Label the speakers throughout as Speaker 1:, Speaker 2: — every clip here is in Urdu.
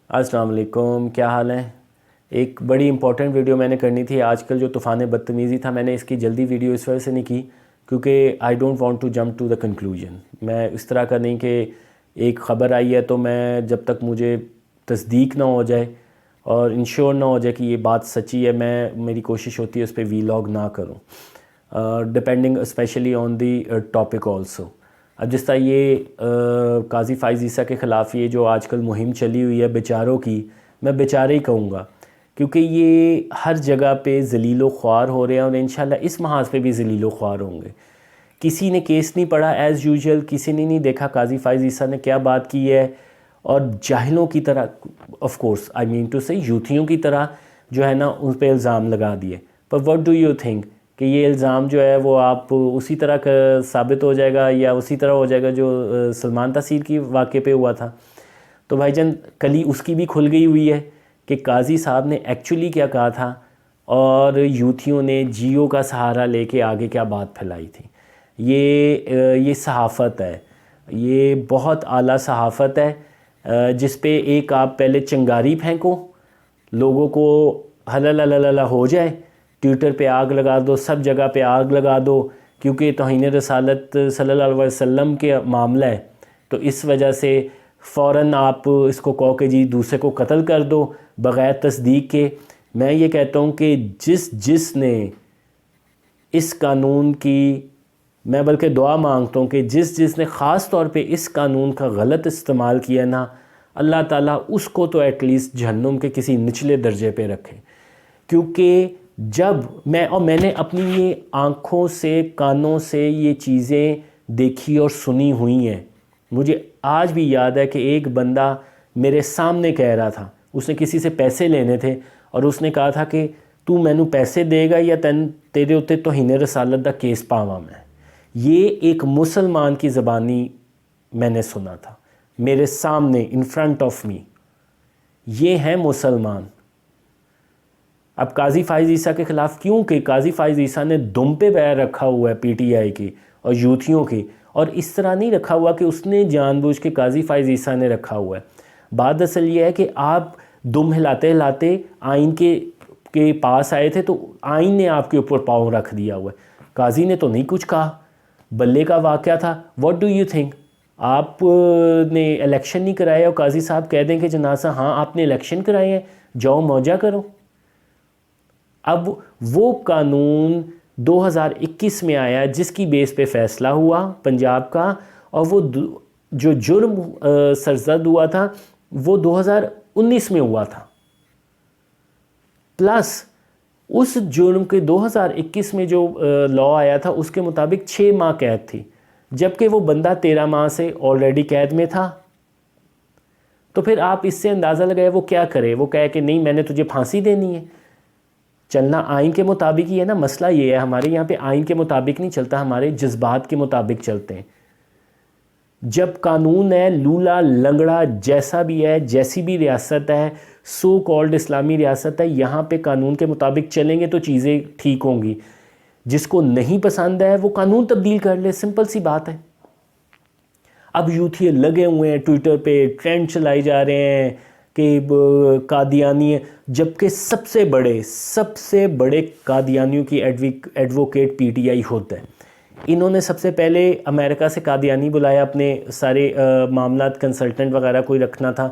Speaker 1: السلام علیکم، کیا حال ہے؟ ایک بڑی امپورٹنٹ ویڈیو میں نے کرنی تھی۔ آج کل جو طوفان بدتمیزی تھا، میں نے اس کی جلدی ویڈیو اس وجہ سے نہیں کی کیونکہ I don't want to jump to the conclusion. میں اس طرح کا نہیں کہ ایک خبر آئی ہے تو میں جب تک مجھے تصدیق نہ ہو جائے اور انشور نہ ہو جائے کہ یہ بات سچی ہے، میری کوشش ہوتی ہے اس پہ وی لاگ نہ کروں، depending especially on the topic also. اب جس طرح یہ قاضی فائز عیسیٰ کے خلاف یہ جو آج کل مہم چلی ہوئی ہے بیچاروں کی، میں بیچارے ہی کہوں گا کیونکہ یہ ہر جگہ پہ ذلیل و خوار ہو رہے ہیں اور انشاءاللہ اس محاذ پہ بھی ذلیل و خوار ہوں گے۔ کسی نے کیس نہیں پڑھا ایز یوزول، کسی نے نہیں دیکھا قاضی فائز عیسیٰ نے کیا بات کی ہے، اور جاہلوں کی طرح of course I mean to سے یوتھیوں کی طرح جو ہے نا ان پہ الزام لگا دیے۔ پر واٹ ڈو یو تھنک کہ یہ الزام جو ہے وہ آپ اسی طرح کا ثابت ہو جائے گا یا اسی طرح ہو جائے گا جو سلمان تاثیر کی واقعے پہ ہوا تھا؟ تو بھائی جان کلی اس کی بھی کھل گئی ہوئی ہے کہ قاضی صاحب نے ایکچولی کیا کہا تھا اور یوتھیوں نے جیو کا سہارا لے کے آگے کیا بات پھیلائی تھی۔ یہ صحافت ہے، یہ بہت اعلیٰ صحافت ہے جس پہ ایک آپ پہلے چنگاری پھینکو، لوگوں کو حلل حلل ہو جائے، ٹویٹر پہ آگ لگا دو، سب جگہ پہ آگ لگا دو کیونکہ توہین رسالت صلی اللہ علیہ وسلم کے معاملہ ہے، تو اس وجہ سے فوراً آپ اس کو کہو کہ جی دوسرے کو قتل کر دو بغیر تصدیق کے۔ میں یہ کہتا ہوں کہ جس نے اس قانون کی، میں بلکہ دعا مانگتا ہوں کہ جس نے خاص طور پہ اس قانون کا غلط استعمال کیا نا، اللہ تعالیٰ اس کو تو ایٹ لیسٹ جہنم کے کسی نچلے درجے پہ رکھے۔ کیونکہ جب میں نے اپنی یہ آنکھوں سے کانوں سے یہ چیزیں دیکھی اور سنی ہوئی ہیں، مجھے آج بھی یاد ہے کہ ایک بندہ میرے سامنے کہہ رہا تھا، اس نے کسی سے پیسے لینے تھے اور اس نے کہا تھا کہ تو مینوں پیسے دے گا یا تیرے اتنے توہین رسالت دا کیس پاواں میں۔ یہ ایک مسلمان کی زبانی میں نے سنا تھا میرے سامنے ان فرنٹ آف می۔ یہ ہیں مسلمان۔ اب قاضی فائز عیسیٰ کے خلاف کیوں کہ قاضی فائز عیسیٰ نے دم پہ پیر رکھا ہوا ہے پی ٹی آئی کی اور یوتھیوں کی، اور اس طرح نہیں رکھا ہوا کہ اس نے جان بوجھ کے قاضی فائز عیسیٰ نے رکھا ہوا ہے۔ بات اصل یہ ہے کہ آپ دم ہلاتے ہلاتے آئین کے پاس آئے تھے تو آئین نے آپ کے اوپر پاؤں رکھ دیا ہوا ہے، قاضی نے تو نہیں کچھ کہا، بلے کا واقعہ تھا۔ What do you think? آپ نے الیکشن نہیں کرائے اور قاضی صاحب کہہ دیں کہ جناسہ ہاں آپ نے الیکشن کرائے ہیں، جاؤ موجہ کرو۔ اب وہ قانون 2021 میں آیا جس کی بیس پہ فیصلہ ہوا پنجاب کا، اور وہ جو جرم سرزد ہوا تھا وہ 2019 میں ہوا تھا، پلس اس جرم کے 2021 میں جو لاء آیا تھا اس کے مطابق 6 ماہ قید تھی، جبکہ وہ بندہ 13 ماہ سے آلریڈی قید میں تھا۔ تو پھر آپ اس سے اندازہ لگائے وہ کیا کرے، وہ کہے کہ نہیں میں نے تجھے پھانسی دینی ہے۔ چلنا آئین کے مطابق ہی ہے نا، مسئلہ یہ ہے ہمارے یہاں پہ آئین کے مطابق نہیں چلتا، ہمارے جذبات کے مطابق چلتے ہیں۔ جب قانون ہے لولا لنگڑا جیسا بھی ہے، جیسی بھی ریاست ہے، سو کالڈ اسلامی ریاست ہے، یہاں پہ قانون کے مطابق چلیں گے تو چیزیں ٹھیک ہوں گی۔ جس کو نہیں پسند ہے وہ قانون تبدیل کر لے، سمپل سی بات ہے۔ اب یوتھی لگے ہوئے ہیں ٹویٹر پہ، ٹرینڈ چلائی جا رہے ہیں کہ قادیانی ہے، جبکہ سب سے بڑے قادیانیوں کی ایڈوکیٹ پی ٹی آئی ہوتا ہے۔ انہوں نے سب سے پہلے امریکہ سے قادیانی بلایا، اپنے سارے معاملات کنسلٹنٹ وغیرہ کوئی رکھنا تھا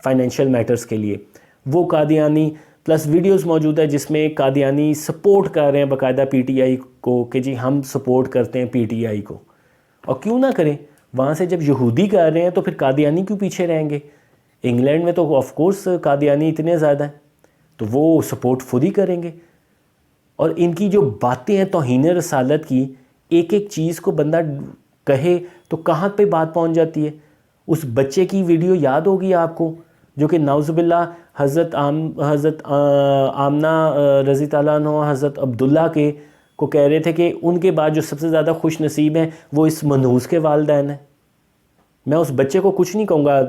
Speaker 1: فائنینشیل میٹرز کے لیے، وہ قادیانی پلس ویڈیوز موجود ہے جس میں قادیانی سپورٹ کر رہے ہیں باقاعدہ پی ٹی آئی کو کہ جی ہم سپورٹ کرتے ہیں پی ٹی آئی کو، اور کیوں نہ کریں، وہاں سے جب یہودی کر رہے ہیں تو پھر قادیانی کیوں پیچھے رہیں گے؟ انگلینڈ میں تو آف کورس قادیانی اتنے زیادہ ہیں تو وہ سپورٹ خود ہی کریں گے۔ اور ان کی جو باتیں ہیں توہین رسالت کی، ایک ایک چیز کو بندہ کہے تو کہاں پہ بات پہنچ جاتی ہے۔ اس بچے کی ویڈیو یاد ہوگی آپ کو جو کہ نعوذ باللہ حضرت آمنہ رضی اللہ عنہ حضرت عبداللہ کے کو کہہ رہے تھے کہ ان کے بعد جو سب سے زیادہ خوش نصیب ہیں وہ اس منحوس کے والدین ہیں۔ میں اس بچے کو کچھ نہیں کہوں گا،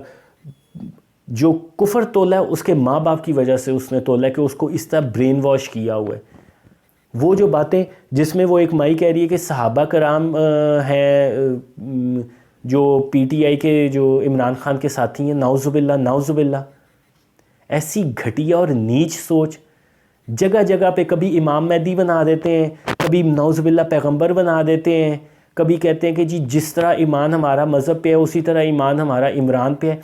Speaker 1: جو کفر تولا ہے اس کے ماں باپ کی وجہ سے اس نے تولا ہے کہ اس کو اس طرح برین واش کیا ہوا ہے۔ وہ جو باتیں جس میں وہ ایک مائی کہہ رہی ہے کہ صحابہ کرام ہیں جو پی ٹی آئی کے جو عمران خان کے ساتھی ہیں، نعوذ باللہ، ایسی گھٹیا اور نیچ سوچ. جگہ جگہ پہ کبھی امام مہدی بنا دیتے ہیں, کبھی نعوذ باللہ پیغمبر بنا دیتے ہیں, کبھی کہتے ہیں کہ جی جس طرح ایمان ہمارا مذہب پہ ہے اسی طرح ایمان ہمارا عمران پہ ہے.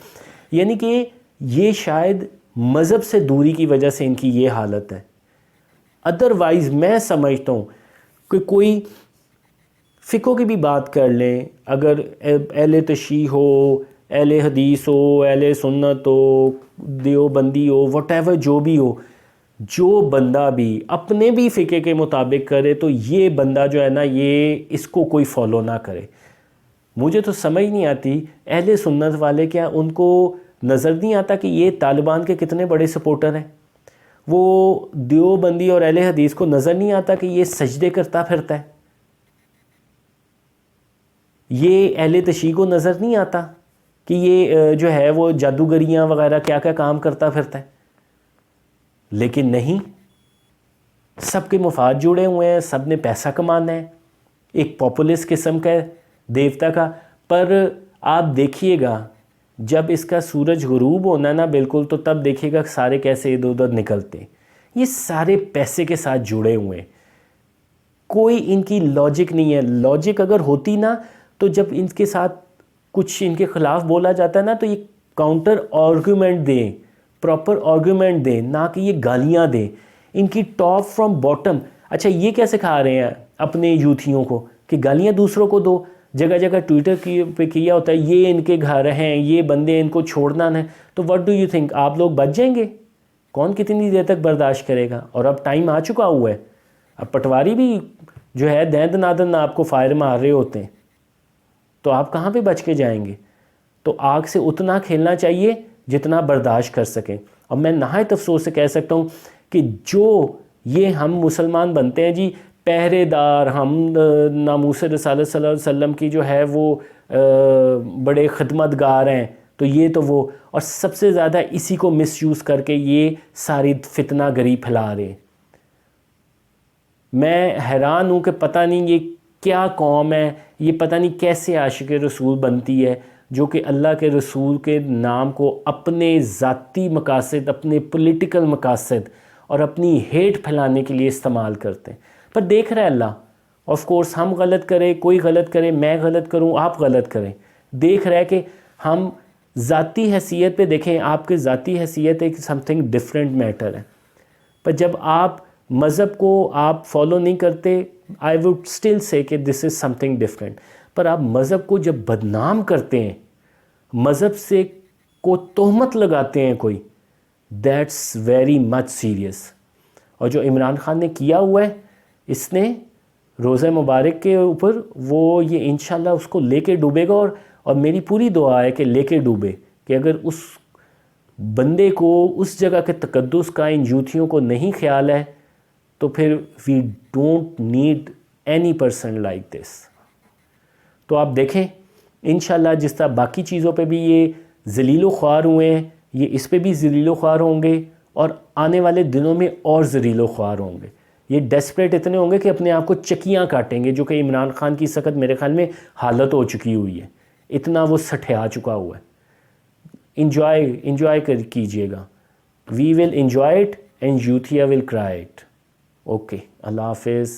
Speaker 1: یعنی کہ یہ شاید مذہب سے دوری کی وجہ سے ان کی یہ حالت ہے. ادروائز میں سمجھتا ہوں کہ کوئی فقہ کی بھی بات کر لیں, اگر اہل تشیع ہو, اہل حدیث ہو, اہل سنت ہو, دیوبندی ہو, وٹ ایور جو بھی ہو, جو بندہ بھی اپنے بھی فقہ کے مطابق کرے تو یہ بندہ جو ہے نا یہ اس کو کوئی فالو نہ کرے. مجھے تو سمجھ نہیں آتی اہل سنت والے کیا ان کو نظر نہیں آتا کہ یہ طالبان کے کتنے بڑے سپورٹر ہیں؟ وہ دیوبندی اور اہل حدیث کو نظر نہیں آتا کہ یہ سجدے کرتا پھرتا ہے؟ یہ اہل تشیع کو نظر نہیں آتا کہ یہ جو ہے وہ جادوگریاں وغیرہ کیا کیا کام کرتا پھرتا ہے؟ لیکن نہیں, سب کے مفاد جڑے ہوئے ہیں, سب نے پیسہ کمانا ہے, ایک پاپولس قسم کا دیوتا کا. پر آپ دیکھیے گا جب اس کا سورج غروب ہونا نا بالکل, تو تب دیکھیے گا سارے کیسے ادھر ادھر نکلتے ہیں. یہ سارے پیسے کے ساتھ جڑے ہوئے ہیں, کوئی ان کی لاجک نہیں ہے. لاجک اگر ہوتی نا تو جب ان کے ساتھ کچھ ان کے خلاف بولا جاتا ہے نا تو یہ کاؤنٹر آرگومنٹ دیں, پراپر آرگومنٹ دیں, نہ کہ یہ گالیاں دیں. ان کی ٹاپ فرام باٹم. اچھا یہ کیا سکھا رہے ہیں اپنے یوتھیوں کو کہ گالیاں دوسروں کو دو؟ جگہ جگہ ٹویٹر پہ کیا ہوتا ہے یہ ان کے گھر ہیں, یہ بندے ان کو چھوڑنا ہے. تو وٹ ڈو یو تھنک آپ لوگ بچ جائیں گے؟ کون کتنی دیر تک برداشت کرے گا؟ اور اب ٹائم آ چکا ہوا ہے, اب پٹواری بھی جو ہے دین دنادن آپ کو فائر مار رہے ہوتے ہیں, تو آپ کہاں پہ بچ کے جائیں گے؟ تو آگ سے اتنا کھیلنا چاہیے جتنا برداشت کر سکیں. اور میں نہایت افسوس سے کہہ سکتا ہوں کہ جو یہ ہم مسلمان بنتے ہیں جی پہرے دار, ہم ناموس رسالت صلی اللہ علیہ وسلم کی جو ہے وہ بڑے خدمت گار ہیں, تو یہ تو وہ, اور سب سے زیادہ اسی کو مس یوز کر کے یہ ساری فتنہ گری پھیلا رہے ہیں. میں حیران ہوں کہ پتہ نہیں یہ کیا قوم ہے, یہ پتہ نہیں کیسے عاشق رسول بنتی ہے جو کہ اللہ کے رسول کے نام کو اپنے ذاتی مقاصد, اپنے پولیٹیکل مقاصد اور اپنی ہیٹ پھیلانے کے لیے استعمال کرتے ہیں. پر دیکھ رہا ہے اللہ, آف کورس ہم غلط کریں, کوئی غلط کرے, میں غلط کروں, آپ غلط کریں, دیکھ رہا ہے کہ ہم ذاتی حیثیت پہ دیکھیں, آپ کے ذاتی حیثیت ایک سم تھنگ ڈفرینٹ میٹر ہے. پر جب آپ مذہب کو آپ فالو نہیں کرتے, آئی ووڈ اسٹل سے کہ دس از سم تھنگ ڈفرینٹ. پر آپ مذہب کو جب بدنام کرتے ہیں, مذہب سے کو تہمت لگاتے ہیں کوئی, دیٹس ویری مچ سیریس. اور جو عمران خان نے کیا ہوا ہے, اس نے روزہ مبارک کے اوپر وہ یہ انشاءاللہ اس کو لے کے ڈوبے گا, اور میری پوری دعا ہے کہ لے کے ڈوبے, کہ اگر اس بندے کو اس جگہ کے تقدس کا ان یوتھیوں کو نہیں خیال ہے تو پھر we don't need any person like this. تو آپ دیکھیں انشاءاللہ جس طرح باقی چیزوں پہ بھی یہ ذلیل و خوار ہوئے ہیں, یہ اس پہ بھی ذلیل و خوار ہوں گے, اور آنے والے دنوں میں اور ذلیل و خوار ہوں گے. یہ ڈیسپریٹ اتنے ہوں گے کہ اپنے آپ کو چکیاں کاٹیں گے, جو کہ عمران خان کی سخت میرے خیال میں حالت ہو چکی ہوئی ہے, اتنا وہ سٹھیا چکا ہوا ہے. انجوائے کیجئے گا. وی ول انجوائے اٹ اینڈ یوتھیا ول کرائی اٹ. اوکے, اللہ حافظ.